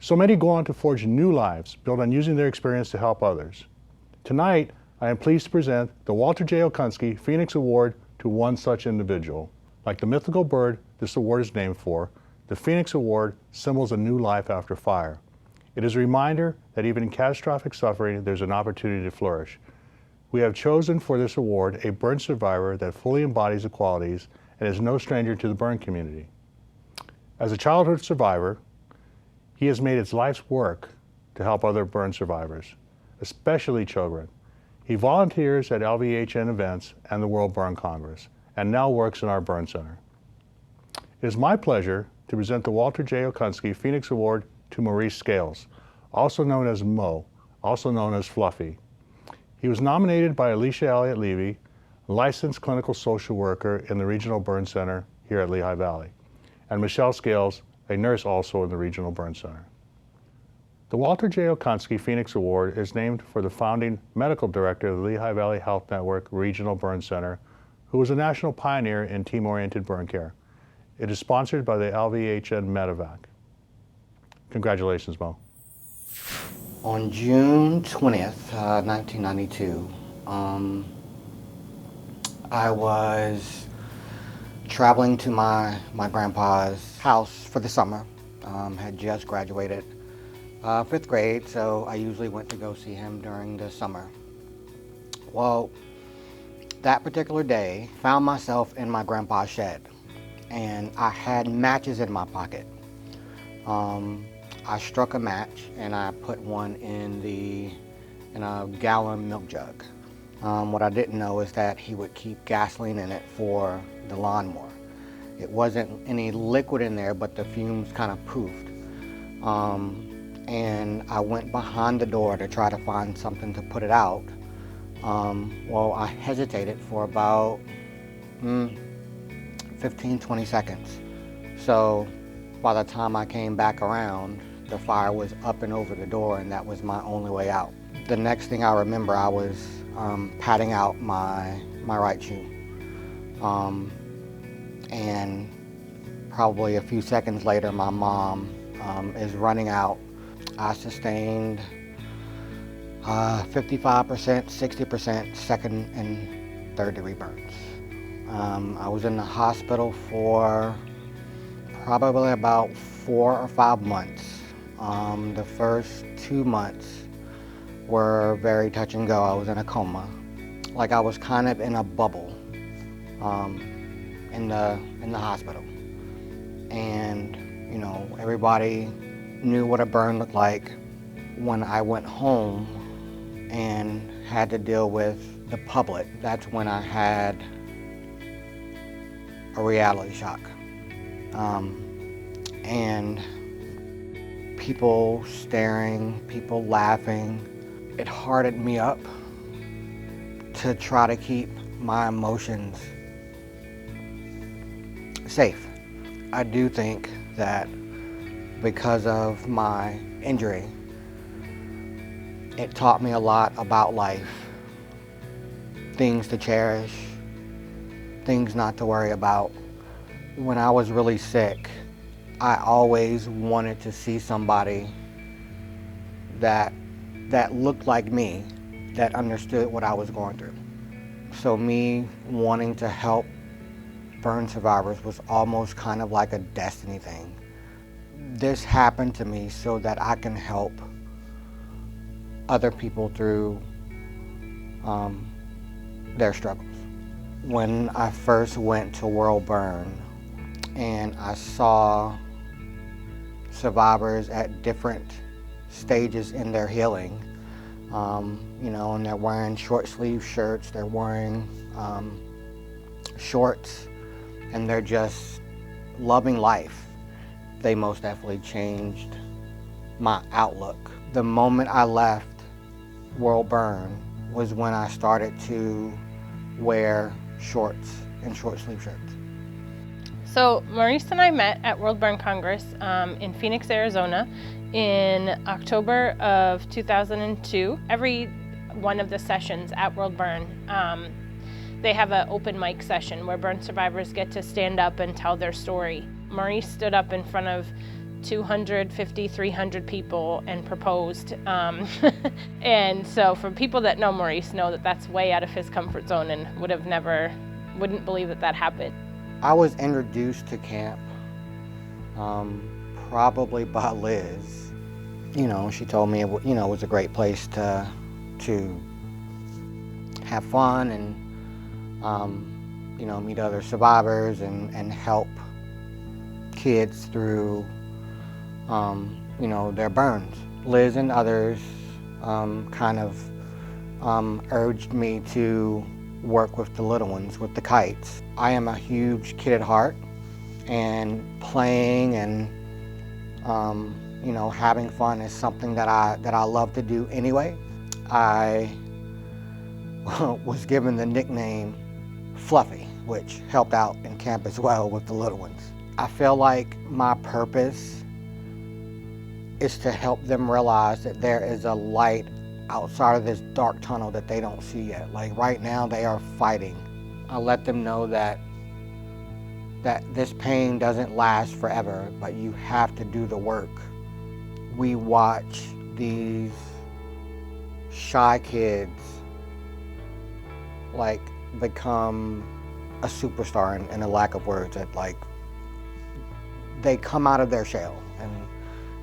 So many go on to forge new lives, built on using their experience to help others. Tonight, I am pleased to present the Walter J. Okonsky Phoenix Award to one such individual. Like the mythical bird this award is named for, the Phoenix Award symbols a new life after fire. It is a reminder that even in catastrophic suffering, there's an opportunity to flourish. We have chosen for this award a burn survivor that fully embodies the qualities and is no stranger to the burn community. As a childhood survivor, he has made his life's work to help other burn survivors, especially children. He volunteers at LVHN events and the World Burn Congress, and now works in our burn center. It is my pleasure to present the Walter J. Okonsky Phoenix Award to Maurice Scales, also known as Mo, also known as Fluffy. He was nominated by Alicia Elliott Levy, a licensed clinical social worker in the Regional Burn Center here at Lehigh Valley, and Michelle Scales, a nurse also in the Regional Burn Center. The Walter J. Okonsky Phoenix Award is named for the founding medical director of the Lehigh Valley Health Network Regional Burn Center, who was a national pioneer in team-oriented burn care. It is sponsored by the LVHN Medevac. Congratulations, Mo. On June 20th, 1992, I was traveling to my grandpa's house for the summer. Had just graduated 5th grade, so I usually went to go see him during the summer. Well, that particular day, found myself in my grandpa's shed, and I had matches in my pocket. I struck a match and I put one in a gallon milk jug. What I didn't know is that he would keep gasoline in it for the lawnmower. It wasn't any liquid in there, but the fumes kind of poofed. And I went behind the door to try to find something to put it out. Well, I hesitated for about 15, 20 seconds. So by the time I came back around, the fire was up and over the door, and that was my only way out. The next thing I remember, I was patting out my right shoe. And probably a few seconds later, my mom is running out. I sustained 55%, 60% second and third degree burns. I was in the hospital for probably about 4 or 5 months. The first 2 months were very touch and go. I was in a coma. Like I was kind of in a bubble in the hospital. And, you know, everybody knew what a burn looked like. When I went home and had to deal with the public, that's when I had a reality shock. And people staring, people laughing, it hardened me up to try to keep my emotions safe. I do think that because of my injury, it taught me a lot about life, things to cherish, things not to worry about. When I was really sick, I always wanted to see somebody that looked like me, that understood what I was going through. So me wanting to help burn survivors was almost kind of like a destiny thing. This happened to me so that I can help other people through their struggles. When I first went to World Burn and I saw survivors at different stages in their healing, you know, and they're wearing short sleeve shirts, they're wearing shorts, and they're just loving life. They most definitely changed my outlook. The moment I left World Burn was when I started to wear shorts and short sleeve shirts. So Maurice and I met at World Burn Congress in Phoenix, Arizona in October of 2002. Every one of the sessions at World Burn, they have an open mic session where burn survivors get to stand up and tell their story. Maurice stood up in front of 250, 300 people and proposed. And so for people that know Maurice know that that's way out of his comfort zone and wouldn't believe that that happened. I was introduced to camp probably by Liz. You know, she told me it was a great place to have fun and you know, meet other survivors and help kids through you know, their burns. Liz and others kind of urged me to work with the little ones, with the kites. I am a huge kid at heart, and playing and you know, having fun is something that I love to do anyway. I was given the nickname Fluffy, which helped out in camp as well with the little ones. I feel like my purpose is to help them realize that there is a light outside of this dark tunnel that they don't see yet. Like right now they are fighting. I let them know that this pain doesn't last forever, but you have to do the work. We watch these shy kids like become a superstar in a lack of words, that like they come out of their shell and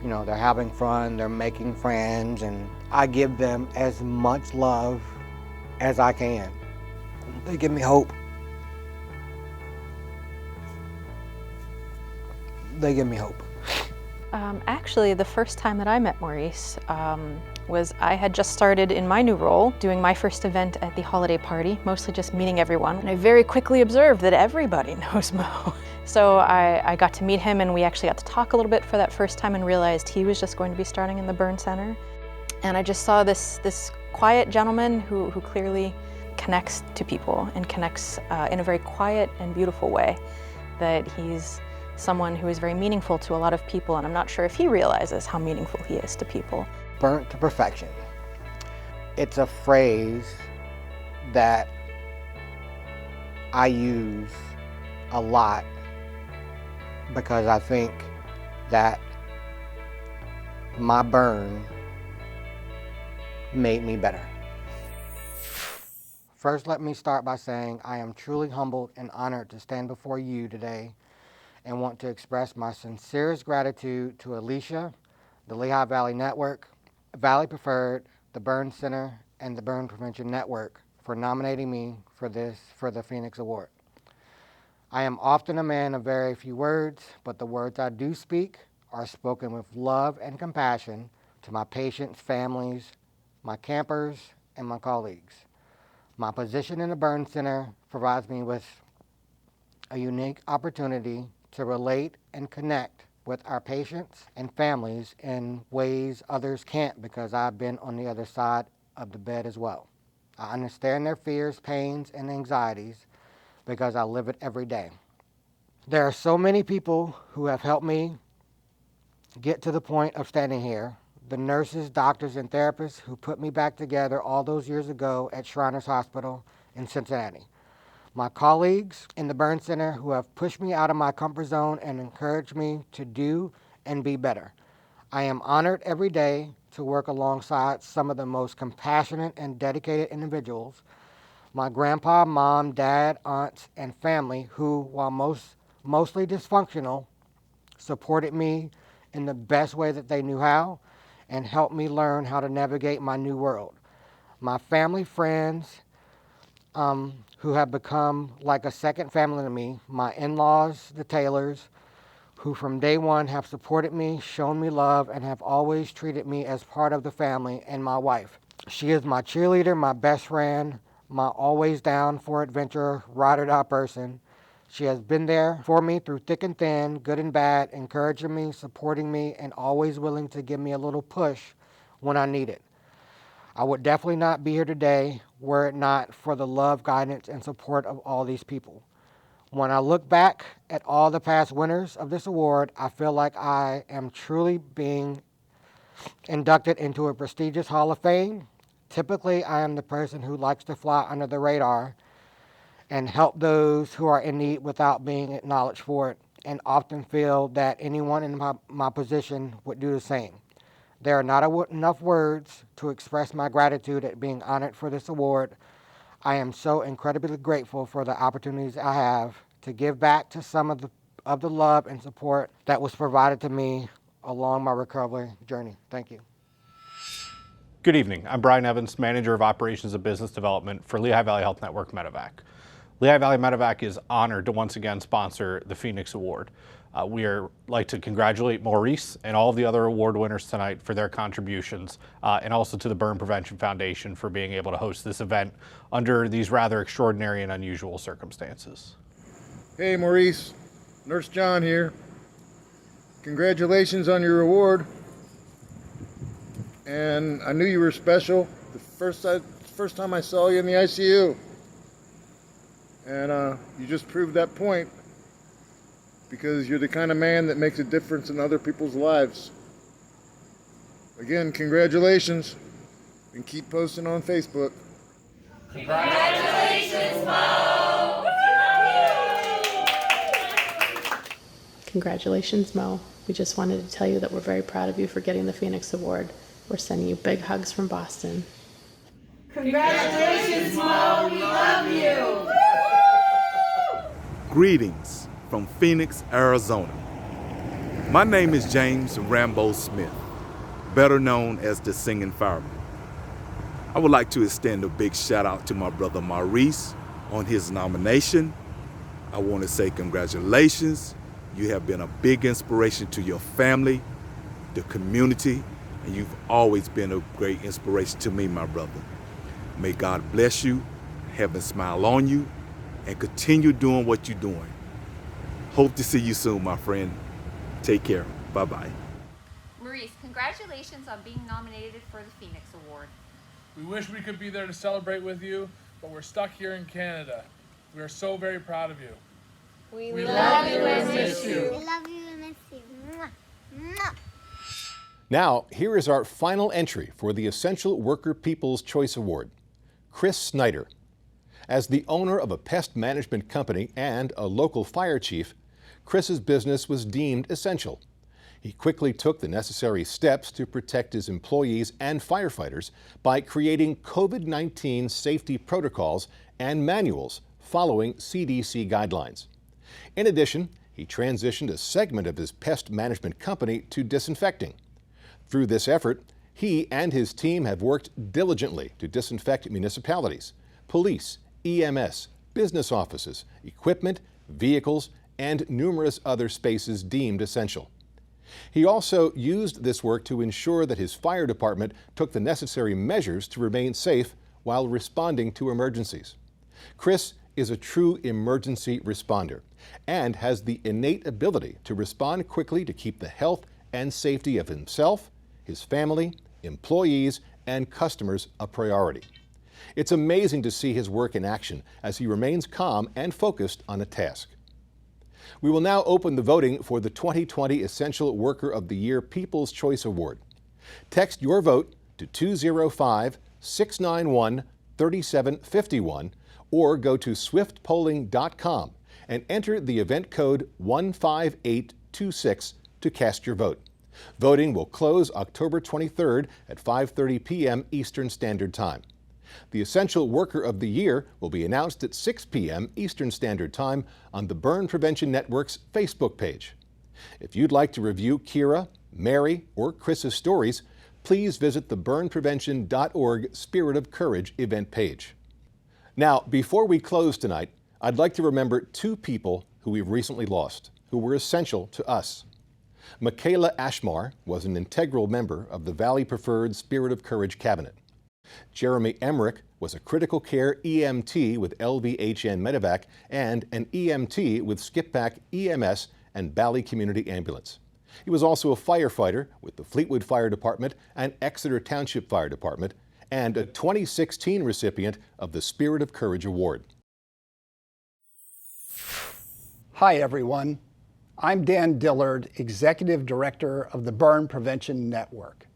you know, they're having fun, they're making friends, and I give them as much love as I can. They give me hope. They give me hope. Actually, the first time that I met Maurice was I had just started in my new role, doing my first event at the holiday party, mostly just meeting everyone. And I very quickly observed that everybody knows Mo. So I got to meet him, and we actually got to talk a little bit for that first time and realized he was just going to be starting in the burn center. And I just saw this quiet gentleman who clearly connects to people and connects in a very quiet and beautiful way, that he's someone who is very meaningful to a lot of people, and I'm not sure if he realizes how meaningful he is to people. Burnt to perfection. It's a phrase that I use a lot because I think that my burn made me better. First, let me start by saying I am truly humbled and honored to stand before you today and want to express my sincerest gratitude to Alicia, the Lehigh Valley Network, Valley Preferred, the Burn Center, and the Burn Prevention Network for nominating me for the Phoenix Award. I am often a man of very few words, but the words I do speak are spoken with love and compassion to my patients, families, my campers, and my colleagues. My position in the burn center provides me with a unique opportunity to relate and connect with our patients and families in ways others can't, because I've been on the other side of the bed as well. I understand their fears, pains, and anxieties because I live it every day. There are so many people who have helped me get to the point of standing here. The nurses, doctors, and therapists who put me back together all those years ago at Shriners Hospital in Cincinnati. My colleagues in the burn center who have pushed me out of my comfort zone and encouraged me to do and be better. I am honored every day to work alongside some of the most compassionate and dedicated individuals. My grandpa, mom, dad, aunts, and family who, while mostly dysfunctional, supported me in the best way that they knew how and helped me learn how to navigate my new world. My family, friends, who have become like a second family to me, my in-laws, the Taylors, who from day one have supported me, shown me love, and have always treated me as part of the family, and my wife. She is my cheerleader, my best friend, my always down for adventure, ride or die person. She has been there for me through thick and thin, good and bad, encouraging me, supporting me, and always willing to give me a little push when I need it. I would definitely not be here today were it not for the love, guidance, and support of all these people. When I look back at all the past winners of this award, I feel like I am truly being inducted into a prestigious Hall of Fame. Typically, I am the person who likes to fly under the radar and help those who are in need without being acknowledged for it, and often feel that anyone in my position would do the same. There are not enough words to express my gratitude at being honored for this award. I am so incredibly grateful for the opportunities I have to give back to some of the love and support that was provided to me along my recovery journey. Thank you. Good evening. I'm Brian Evans, Manager of Operations and Business Development for Lehigh Valley Health Network Medevac. Lehigh Valley Medevac is honored to once again sponsor the Phoenix Award. We like to congratulate Maurice and all of the other award winners tonight for their contributions, and also to the Burn Prevention Foundation for being able to host this event under these rather extraordinary and unusual circumstances. Hey Maurice, Nurse John here. Congratulations on your award. And I knew you were special the first time I saw you in the ICU. And you just proved that point, because you're the kind of man that makes a difference in other people's lives. Again, congratulations, and keep posting on Facebook. Congratulations, Mo! Congratulations, Mo. We just wanted to tell you that we're very proud of you for getting the Phoenix Award. We're sending you big hugs from Boston. Congratulations, Mo! We love you! Greetings from Phoenix, Arizona. My name is James Rambo Smith, better known as the Singing Fireman. I would like to extend a big shout out to my brother Maurice on his nomination. I want to say congratulations. You have been a big inspiration to your family, the community, and you've always been a great inspiration to me, my brother. May God bless you, heaven smile on you, and continue doing what you're doing. Hope to see you soon, my friend. Take care. Bye-bye. Maurice, congratulations on being nominated for the Phoenix Award. We wish we could be there to celebrate with you, but we're stuck here in Canada. We are so very proud of you. We love you and miss you. We love you and miss you. Mwah. Mwah. Now, here is our final entry for the Essential Worker People's Choice Award. Chris Snyder. As the owner of a pest management company and a local fire chief, Chris's business was deemed essential. He quickly took the necessary steps to protect his employees and firefighters by creating COVID-19 safety protocols and manuals following CDC guidelines. In addition, he transitioned a segment of his pest management company to disinfecting. Through this effort, he and his team have worked diligently to disinfect municipalities, police, EMS, business offices, equipment, vehicles, and numerous other spaces deemed essential. He also used this work to ensure that his fire department took the necessary measures to remain safe while responding to emergencies. Chris is a true emergency responder and has the innate ability to respond quickly to keep the health and safety of himself, his family, employees, and customers a priority. It's amazing to see his work in action as he remains calm and focused on a task. We will now open the voting for the 2020 Essential Worker of the Year People's Choice Award. Text your vote to 205-691-3751 or go to swiftpolling.com and enter the event code 15826 to cast your vote. Voting will close October 23rd at 5:30 p.m. Eastern Standard Time. The Essential Worker of the Year will be announced at 6 p.m. Eastern Standard Time on the Burn Prevention Network's Facebook page. If you'd like to review Kira, Mary, or Chris's stories, please visit the burnprevention.org Spirit of Courage event page. Now, before we close tonight, I'd like to remember two people who we've recently lost, who were essential to us. Michaela Ashmar was an integral member of the Valley Preferred Spirit of Courage Cabinet. Jeremy Emmerich was a critical care EMT with LVHN Medevac and an EMT with Skippack EMS and Valley Community Ambulance. He was also a firefighter with the Fleetwood Fire Department and Exeter Township Fire Department, and a 2016 recipient of the Spirit of Courage Award. Hi everyone, I'm Dan Dillard, Executive Director of the Burn Prevention Network.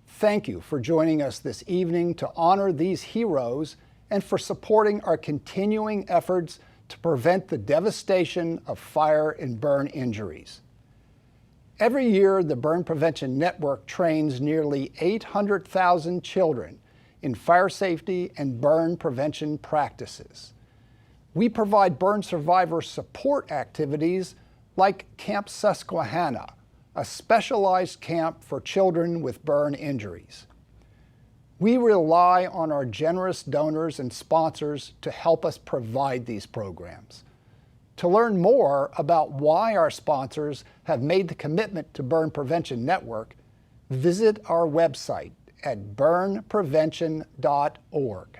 Thank you for joining us this evening to honor these heroes and for supporting our continuing efforts to prevent the devastation of fire and burn injuries. Every year, the Burn Prevention Network trains nearly 800,000 children in fire safety and burn prevention practices. We provide burn survivor support activities like Camp Susquehanna, a specialized camp for children with burn injuries. We rely on our generous donors and sponsors to help us provide these programs. To learn more about why our sponsors have made the commitment to Burn Prevention Network, visit our website at burnprevention.org.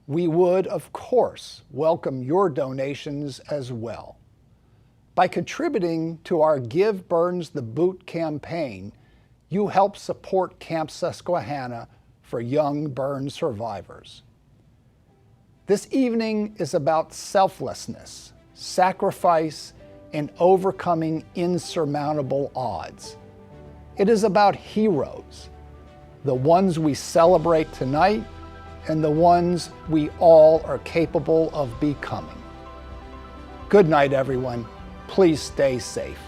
We would, of course, welcome your donations as well. By contributing to our Give Burns the Boot campaign, you help support Camp Susquehanna for young burn survivors. This evening is about selflessness, sacrifice, and overcoming insurmountable odds. It is about heroes, the ones we celebrate tonight and the ones we all are capable of becoming. Good night, everyone. Please stay safe.